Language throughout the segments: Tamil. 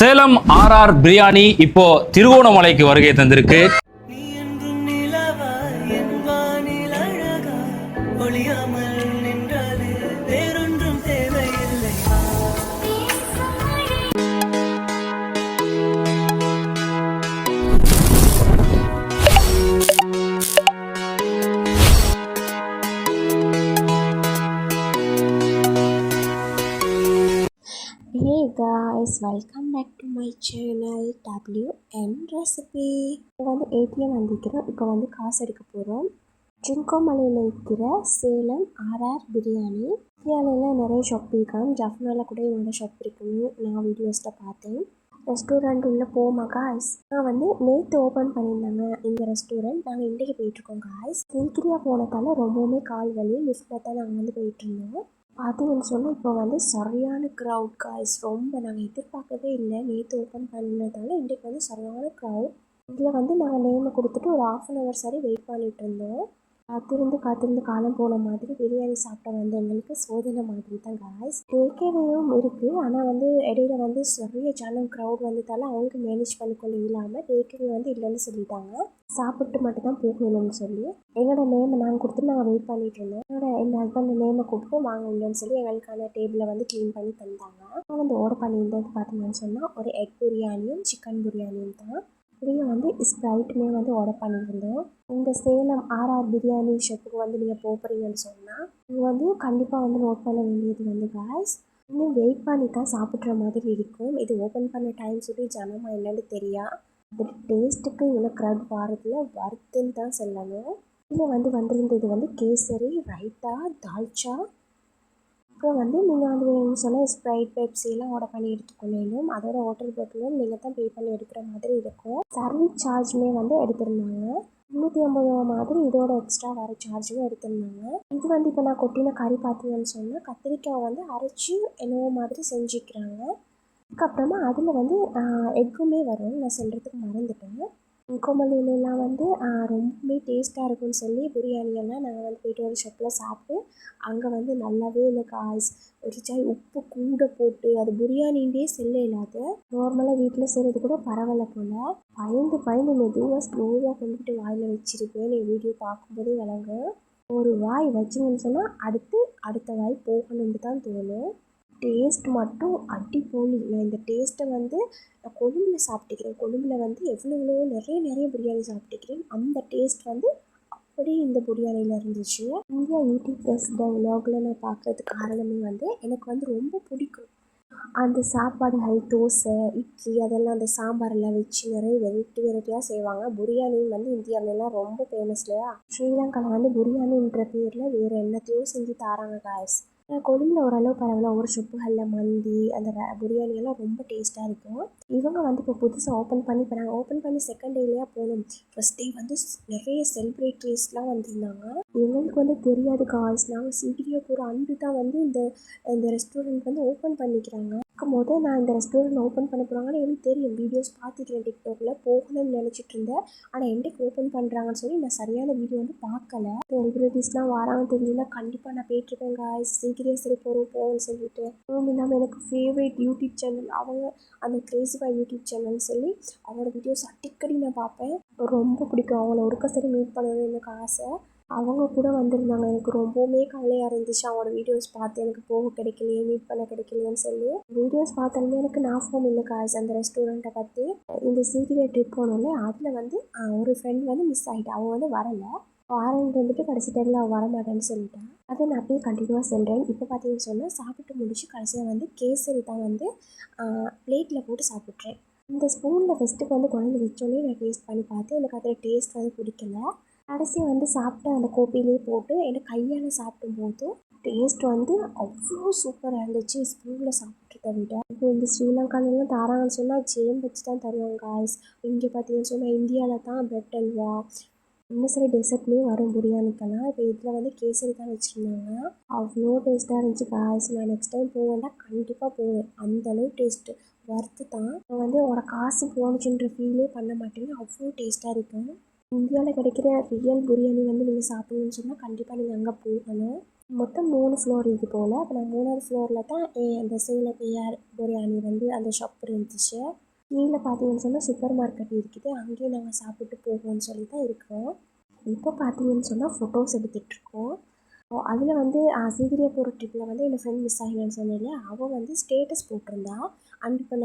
சேலம் ஆர்ஆர் பிரியாணி இப்போ திருகோணமலைக்கு வருகை தந்திருக்கு. Hey guys, welcome back to my channel WM Recipe. இப்போ ஏடிஎம் வந்திருக்கிறோம். இப்போ காசு எடுக்க போகிறோம். திருகோணமலையில் இருக்கிற சேலம் ஆர்ஆர் பிரியாணி. இந்தியாவில நிறைய ஷாப் இருக்காங்க. ஜஃப்னால கூட இவங்க ஷாப் இருக்குன்னு நான் வீடியோஸில் பார்த்தேன். ரெஸ்டாரண்ட் உள்ள போமா காய்ஸ். நான் நேற்று ஓப்பன் பண்ணியிருந்தாங்க இந்த ரெஸ்டாரண்ட். நாங்கள் இன்றைக்கு போயிட்டுருக்கோம் காய்ஸ். சீக்கிரம் போனதால ரொம்பவுமே கால் வலி. லிஃப்ட்டில் தான் நாங்கள் போயிட்டுருந்தோம். பார்த்தீங்கன்னு சொன்னால் இப்போ சரியான க்ரௌட் காய்ஸ். ரொம்ப நாங்கள் எதிர்பார்க்கவே இல்லை. நேற்று ஓப்பன் பண்ணதால இன்றைக்கு சரியான க்ரௌட். இதில் நாங்கள் நேமை கொடுத்துட்டு ஒரு 1/2 hour சரி வெயிட் பண்ணிகிட்டு இருந்தோம். காத்திருந்து காலம் போன மாதிரி பிரியாணி சாப்பிட்ட எங்களுக்கு சோதனை மாதிரி தான் காய்ஸ். டேக்கேவேயும் இருக்குது. ஆனால் இடையில நிறைய ஜனம் க்ரௌட் வந்ததால் அவங்க மேனேஜ் பண்ணிக்கொள்ள இல்லாமல் டேக்கேவே இல்லைன்னு சொல்லிட்டாங்க. சாப்பிட்டு மட்டும் தான் போகணும்னு சொல்லி எங்களோட நேமை நாங்கள் கொடுத்துட்டு நாங்கள் வெயிட் பண்ணிட்டு இருந்தோம். என் ஹஸ்பண்ட் நேமை கொடுத்து வாங்க இல்லைன்னு சொல்லி எங்களுக்கான டேபிளை க்ளீன் பண்ணி தந்தாங்க. நான் ஆர்டர் பண்ணியிருந்தது பார்த்தீங்கன்னு சொன்னால் ஒரு எக் பிரியாணியும் சிக்கன் பிரியாணியும் தான். இப்படியே ஸ்ப்ரைட்டுமே ஆர்டர் பண்ணியிருந்தோம். இந்த சேலம் ஆர்ஆர் பிரியாணி ஷாப்புக்கு நீங்கள் போகிறீங்கன்னு சொன்னால் நீங்கள் கண்டிப்பாக நோட் பண்ண வேண்டியது காய்ஸ், இன்னும் வெயிட் பண்ணி தான் சாப்பிட்ற மாதிரி இருக்கும். இது ஓப்பன் பண்ண டைம் சொல்லி ஜனமாக என்னென்னு தெரியா. அது டேஸ்ட்டுக்கு இவ்வளோ க்ரௌட் வாரத்தில் வருத்துன்னு தான் சொல்லணும். இதில் வந்திருந்தது கேசரி, ரைத்தா, தால்ச்சா. அப்புறம் நீங்கள் வேணும்னு சொன்னால் ஸ்ப்ரைட், பெப்சி எல்லாம் ஆர்டர் பண்ணி எடுத்துக்கொள்ளணும். அதோட ஹோட்டல் பொருட்களும் நீங்கள் தான் பே பண்ணி எடுக்கிற மாதிரி இருக்கும். சர்வீஸ் சார்ஜுமே எடுத்திருந்தாங்க. 350 மாதிரி இதோட எக்ஸ்ட்ரா வர சார்ஜும் எடுத்திருந்தாங்க. இது இப்போ நான் கொட்டின கறி பார்த்தீங்கன்னு சொன்னால் கத்திரிக்காய் அரைச்சி என்னவோ மாதிரி செஞ்சுக்கிறாங்க. அதுக்கப்புறமா அதில் எக்குமே வரும். நான் சொல்கிறதுக்கு மறந்துட்டேன். திருகோணமலையிலலாம் ரொம்பவே டேஸ்ட்டாக இருக்கும்னு சொல்லி பிரியாணியெல்லாம் நாங்கள் போய்ட்டு ஒரு ஷாப்பில் சாப்பிட்டு அங்கே நல்லாவே இல்லை காய்ஸ். ஒரு சாய் உப்பு கூட போட்டு அது பிரியாணின்றே செல்ல இல்லாத நார்மலாக வீட்டில் செய்கிறது கூட பரவாயில்ல போல். பயந்து மெதுவாக ஸ்லோவாக கொண்டுட்டு வாயில் வச்சுருப்பேன். நீ வீடியோ பார்க்கும்போதே விளங்க. ஒரு வாய் வச்சிங்கன்னு சொன்னால் அடுத்த வாய் போகணுன்னு தான் தோணும். டேஸ்ட் மட்டும் அடிப்பொலி. நான் இந்த டேஸ்ட்டை நான் கொழும்புல சாப்பிட்டுக்கிறேன். கொழும்புல எவ்வளோ நிறைய பிரியாணி சாப்பிட்டுக்கிறேன். அந்த டேஸ்ட் அப்படியே இந்த பிரியாணியில் இருந்துச்சு. இந்தியா யூடியூப் விலாகில் நான் பார்க்குறதுக்கு காரணமே எனக்கு ரொம்ப பிடிக்கும். அந்த சாப்பாடுகள் தோசை, இட்லி அதெல்லாம் அந்த சாம்பாரெல்லாம் வச்சு நிறைய வெரைட்டியாக செய்வாங்க. பிரியாணியும் இந்தியாவிலலாம் ரொம்ப ஃபேமஸ் இல்லையா. ஸ்ரீலங்காவில் பிரியாணின்ற பேரில் வேறு என்னத்தையும் செஞ்சு தராங்க காய்ஸ். கொழும்புல ஓரளவு பரவாயில்ல. ஒரு ஷாப்புகளில் மந்தி அந்த பிரியாணியெல்லாம் ரொம்ப டேஸ்ட்டாக இருக்கும். இவங்க இப்போ புதுசாக ஓப்பன் பண்ணி இப்போ நாங்கள் ஓப்பன் பண்ணி செகண்ட் டேலேயே போனோம். ஃபஸ்ட் டே நிறைய செலிப்ரிட்டிஸ்லாம் வந்திருந்தாங்க. எங்களுக்கு தெரியாது காய்ஸ். நாங்கள் சீக்கிரம் போகிற அன்று தான் இந்த ரெஸ்டாரண்ட் ஓப்பன் பண்ணிக்கிறாங்க. இருக்கும்போது நான் இந்த ரெஸ்டாரண்ட் ஓப்பன் பண்ண போகிறாங்கன்னு எனக்கு தெரியும். வீடியோஸ் பார்த்துக்கிறேன் டிக்டாக்ல. போகணும்னு நினச்சிட்டு இருந்தேன். ஆனால் என்றைக்கு ஓப்பன் பண்ணுறாங்கன்னு சொல்லி நான் சரியான வீடியோ பார்க்கல. செலிப்ரிட்டிஸ்லாம் வராங்க தெரிஞ்சுன்னா கண்டிப்பாக நான் போயிட்டுருக்கேன் காய்ஸ். சீக்கிரம் சரி போவோம்னு சொல்லிட்டு. அதுவும் இல்லாமல் எனக்கு ஃபேவரட் யூடியூப் சேனல் அவங்க அந்த கிரேசிபாய் யூடியூப் சேனல்னு சொல்லி அவங்களோட வீடியோஸ் அடிக்கடி நான் பார்ப்பேன். ரொம்ப பிடிக்கும். அவங்கள ஒருக்க சரி மீட் பண்ணணும்னு எனக்கு ஆசை. அவங்க கூட வந்திருந்தாங்க. எனக்கு ரொம்பவுமே கவலையாக இருந்துச்சு. அவங்களோட வீடியோஸ் பார்த்து எனக்கு போக கிடைக்கலையே, மீட் பண்ண கிடைக்கலையேன்னு சொல்லி. வீடியோஸ் பார்த்தாலுமே எனக்கு ஞாபகம் இல்லை காய்ஸ் அந்த ரெஸ்டாரண்ட்டை பற்றி. இந்த சீக்கிரம் ட்ரிப் போனோம்ல அதில் ஒரு ஃப்ரெண்ட் மிஸ் ஆகிட்டா. அவங்க வரலை. வாரண்ட் கடைசி டைமில் அவள் வரமாட்டேன்னு சொல்லிட்டான். அதை நான் அப்படியே கண்டினியூவாக செல்கிறேன். இப்போ பார்த்தீங்கன்னு சொன்னால் சாப்பிட்டு முடிச்சு கடைசியாக கேசரி தான் பிளேட்டில் போட்டு சாப்பிட்றேன். இந்த ஸ்பூனில் ஃபஸ்ட்டுக்கு குழந்தை வச்சோன்னே நான் டேஸ்ட் பண்ணி பார்த்தேன். எனக்கு அதில் டேஸ்ட் பிடிக்கல. கடைசியாக சாப்பிட்டு அந்த கோப்பையிலே போட்டு எனக்கு கையால் சாப்பிடும்போது டேஸ்ட் அவ்வளோ சூப்பராக இருந்துச்சு ஸ்பூனில் சாப்பிட்றத விட. இப்போ இந்த ஸ்ரீலங்காலெலாம் தராங்கன்னு சொன்னால் ஜேம் வச்சு தான் தருவாங்க காய்ஸ். இங்கே பார்த்தீங்கன்னு சொன்னால் இந்தியாவில் தான் பிரெட் அல்வா இன்னும் சில டெசர்ட்மே வரும் பிரியாணிக்கெல்லாம். இப்போ இதில் கேசரி தான் வச்சுருந்தாங்க. அவ்வளோ டேஸ்ட்டாக இருந்துச்சு காய்ஸ். நான் நெக்ஸ்ட் டைம் போவேன்னா கண்டிப்பாக போவேன். அந்தளவு டேஸ்ட்டு வறுத்து தான். நான் உங்களோட காசு போணுச்சுன்ற ஃபீலே பண்ண மாட்டேங்க. அவ்வளோ டேஸ்ட்டாக இருக்கும். இந்தியாவில் கிடைக்கிற ரியல் பிரியாணி நீங்கள் சாப்பிடணும்னு சொன்னால் கண்டிப்பாக நீங்கள் அங்கே போகணும். மொத்தம் 3 ஃப்ளோர் இது போல். அப்போ நான் 3வது ஃப்ளோரில் தான் அந்த சேலம் ஏஆர் பிரியாணி வந்து அந்த ஷாப் இருந்துச்சு. கீழே பார்த்தீங்கன்னு சொன்னால் சூப்பர் மார்க்கெட் இருக்குது, அங்கேயும் நாங்கள் சாப்பிட்டு போவோம்னு சொல்லி தான் இருக்கோம். இப்போ பார்த்தீங்கன்னு சொன்னால் ஃபோட்டோஸ் எடுத்துகிட்ருக்கோம். அதில் வந்து சீக்கிரியா போகிற ட்ரிப்பில் வந்து என் ஃப்ரெண்ட் மிஸ் ஆகினான்னு சொன்னேன் இல்லையா, அவள் வந்து ஸ்டேட்டஸ் போட்டிருந்தா. அண்ட் இப்போ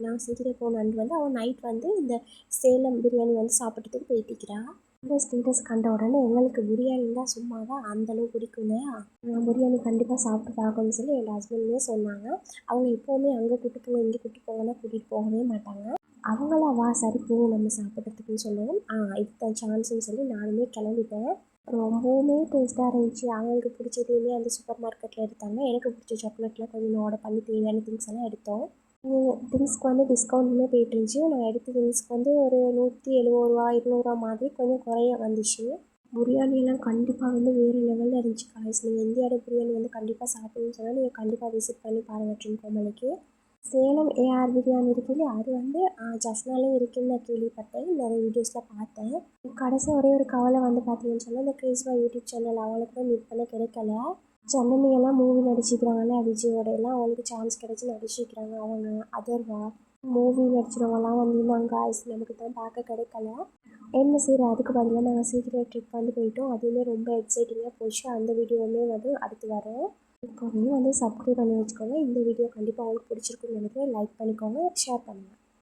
நான் சீக்கிரியா போன அண்ட் வந்து அவள் நைட் வந்து இந்த சேலம் பிரியாணி வந்து சாப்பிட்றதுக்கு போயிட்டிக்கிறா. இந்த ஸ்டேட்டஸ் கண்ட உடனே எங்களுக்கு பிரியாணி தான் சும்மாவா அந்தளவு பிடிக்கும் இல்லையா, பிரியாணி கண்டிப்பாக சாப்பிட்டு பார்க்கணும்னு சொல்லி என் ஹஸ்பண்டுமே சொன்னாங்க. அவங்க எப்போவுமே அங்கே கூப்பிட்டு போங்க இங்கே கூப்பிட்டு போங்கன்னா கூட்டிகிட்டு போகவே மாட்டாங்க. அவங்களா வா சரி போ நம்ம சாப்பிட்றதுக்குன்னு சொல்லவும் இதுதான் சான்ஸ்ன்னு சொல்லி நானுமே கிளம்பிட்டேன். ரொம்பவுமே டேஸ்ட்டாக இருந்துச்சு. அவங்களுக்கு பிடிச்சதையுமே அந்த சூப்பர் மார்க்கெட்டில் எடுத்தாங்க. எனக்கு பிடிச்ச சாக்லேட்லாம் கொஞ்சம் ஆர்டர் பண்ணி தேவையான திங்ஸ் எல்லாம் எடுத்தோம். திங்ஸ்க்கு வந்து டிஸ்கவுண்ட்டுமே போயிட்டுருந்துச்சு. நான் எடுத்த திங்ஸ்க்கு வந்து ஒரு ரூ. 170 200 மாதிரி கொஞ்சம் குறைய வந்துச்சு. பிரியாணிலாம் கண்டிப்பாக வந்து வேறு லெவலில் இருந்துச்சு காய்ஸ். நீங்கள் இந்தியாவோட பிரியாணி வந்து கண்டிப்பாக சாப்பிடணும்னு சொன்னால் நீங்கள் கண்டிப்பாக விசிட் பண்ணி பாருங்கள் ட்ரிங்கோமலைக்கு. சேலம் ஏஆர் பிரியாணி இருக்கு இல்லையா, அது வந்து ஜஃப்னாலே இருக்குதுன்னு நான் கேள்விப்பட்டேன், நிறைய வீடியோஸில் பார்த்தேன். கடைசி ஒரே ஒரு கவலை வந்து பார்த்தீங்கன்னு சொன்னால் இந்த கிரேஸ்பா யூடியூப் சேனல் அவளுக்கு தான் மீட் பண்ண கிடைக்கல. சென்னனியெல்லாம் மூவி நடிச்சிக்கிறாங்கல்ல விஜயோட எல்லாம், அவங்களுக்கு சான்ஸ் கிடச்சி நடிச்சிக்கிறாங்க. அவங்க அதர்வா மூவி நடிச்சிருவங்களாம் வந்திருந்தாங்க காய்ஸ், நமக்கு தான் பார்க்க கிடைக்கல. என்ன சரி அதுக்கு பதிலாக நாங்கள் சீக்கிரம் ட்ரிப் வந்து போயிட்டோம். அதுவுமே ரொம்ப எக்ஸைட்டிங்காக போச்சு. அந்த வீடியோவுமே வந்து அடுத்து வரும். இப்போவே வந்து சப்ஸ்கிரைப் பண்ணி வச்சுக்கோங்க. இந்த வீடியோ கண்டிப்பாக உங்களுக்கு பிடிச்சிருக்குன்னு நினைக்கிறேன். லைக் பண்ணிக்கோங்க, ஷேர் பண்ணுங்கள்.